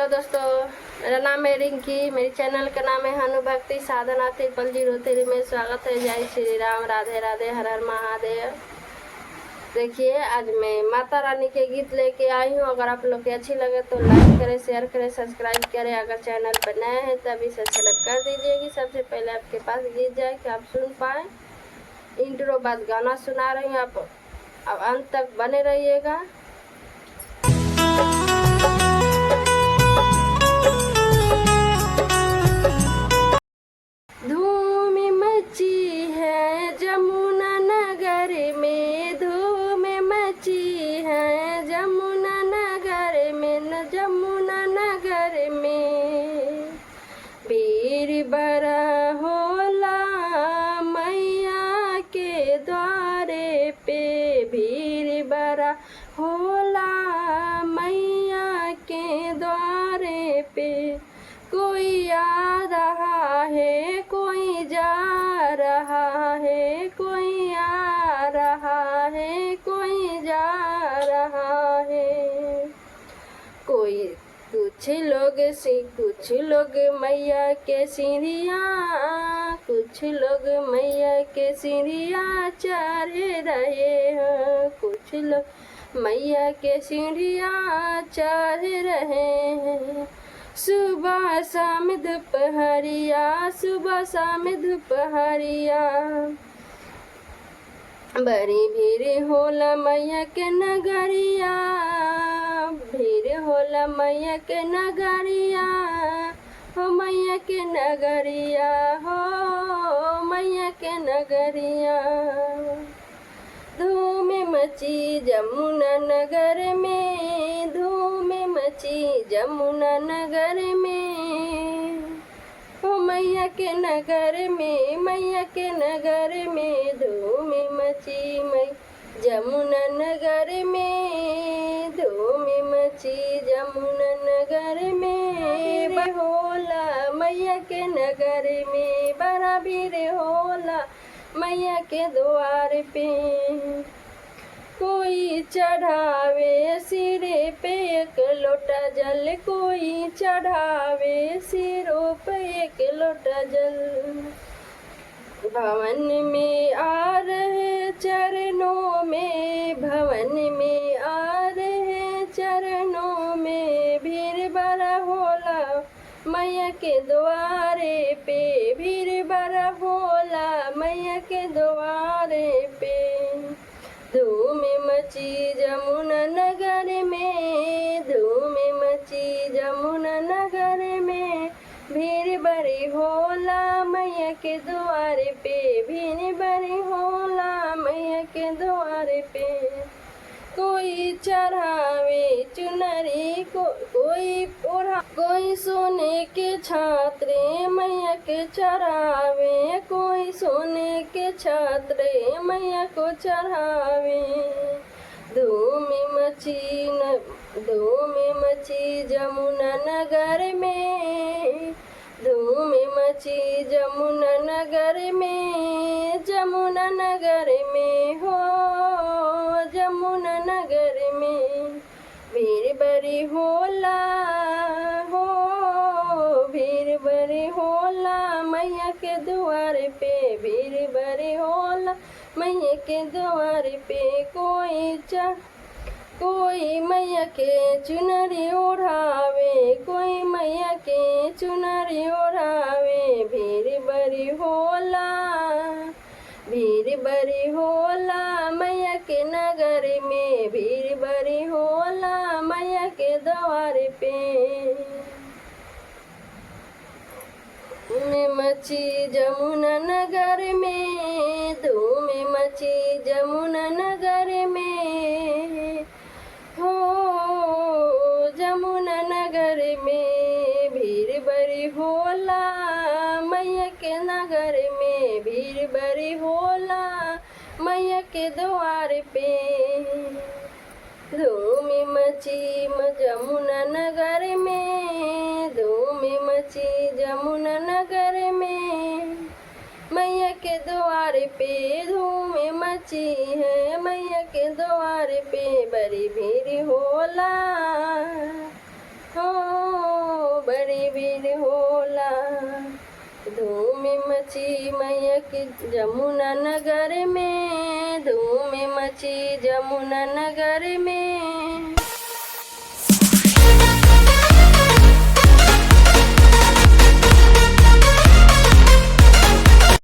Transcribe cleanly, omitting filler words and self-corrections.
Hello दोस्तों, मेरा नाम है रिंकी। मेरी चैनल का नाम है हनु भक्ति साधना तिरपल 03 में स्वागत है। जय श्री राम, राधे राधे, हर हर महादेव। देखिए, आज मैं माता रानी के गीत लेके आई हूँ। अगर आप लोग की अच्छी लगे तो लाइक करें, शेयर करें, सब्सक्राइब करें। अगर चैनल पर नए हैं तभी सब्सक्राइब कर दीजिएगी। सबसे पहले आपके पास गीत जाए कि आप सुन पाए। इंट्रो बाद गाना सुना रही हूँ, आप अंत तक बने रहिएगा। धूम मची है जमुना नगर में, धूम मची है जमुना नगर में, जमुना नगर में भीड़ बड़ा होला मैया के द्वारे पे, भीड़ बड़ा होला मैया के द्वारे पे। कोई आ रहा है, कोई जा रहा है, कोई आ रहा है, कोई जा रहा है। कोई कुछ लोग मैया के सीढ़ियाँ, कुछ लोग मैया के सीढ़ियाँ चढ़ रहे हैं, कुछ लोग मैया के सीढ़ियाँ चढ़ रहे हैं। सुबह शाम दोपहरिया, सुबह शाम दोपहरिया बड़ी भीड़ होला मैया के नगरिया, भीड़ होला मैया के नगरिया, हो मैया के नगरिया, हो मैया के नगरिया। धूम मची जमुना नगर में, धूम मची जमुना नगर में, ओ मैया के नगर में, मैया के नगर में धूम मची जमुना नगर में, धूम मची जमुना नगर में। होला मैया के नगर में, बड़ा भीड़ होला मैया के द्वार पे। कोई चढ़ावे सिरे पे एक लोटा जल, कोई चढ़ावे सिरों पे एक लोटा जल। भवन में आ रहे चरणों में, भवन में आ रहे चरणों में भीड़ बड़ा होला मैया के द्वारे पे, भीड़ बड़ा होला मैया के द्वारे पे। धूम मची जमुना नगर में, धूम मची जमुना नगर में भीड़ बड़ी होला मैया के द्वारे पे, भीड़ बड़ी होला मैया के द्वारे पे। कोई चढ़ावे चुनरी को, कोई सोने के छात्रे मैया के चढ़ावे, कोई सोने के छात्रे मैया को चढ़ावे। धूम मची जमुना नगर में, धूम मची जमुना नगर में, जमुना नगर में, हो जमुना नगर में भीड़ बड़ी होला, हो भीड़ बड़ी होला मैया के द्वार पे, भीड़ बड़ी होला मैया के द्वार पे। कोई मैया के चुनरी ओढ़ावे, कोई मैया के चुनरी ओढ़ावे। भीड़ बड़ी होला, भीड़ बड़ी होला मैया के नगर में, भीड़ बड़ी होला मैया के द्वार पे। धूम मची जमुना नगर में, धूम मची जमुना नगर में, हो जमुना नगर में भीड़ बड़ी होला मैया के नगर में, भीड़ बड़ी होला मैया के द्वार पे। धूम मची जमुना नगर में, धूम मची जमुना नगर में मैया के द्वार पे। धूम मची है मैया के द्वार पे, बड़ी भीड़ होला हो वीर होला। धूम मची मैया की जमुना नगर में, धूम मची जमुना नगर में।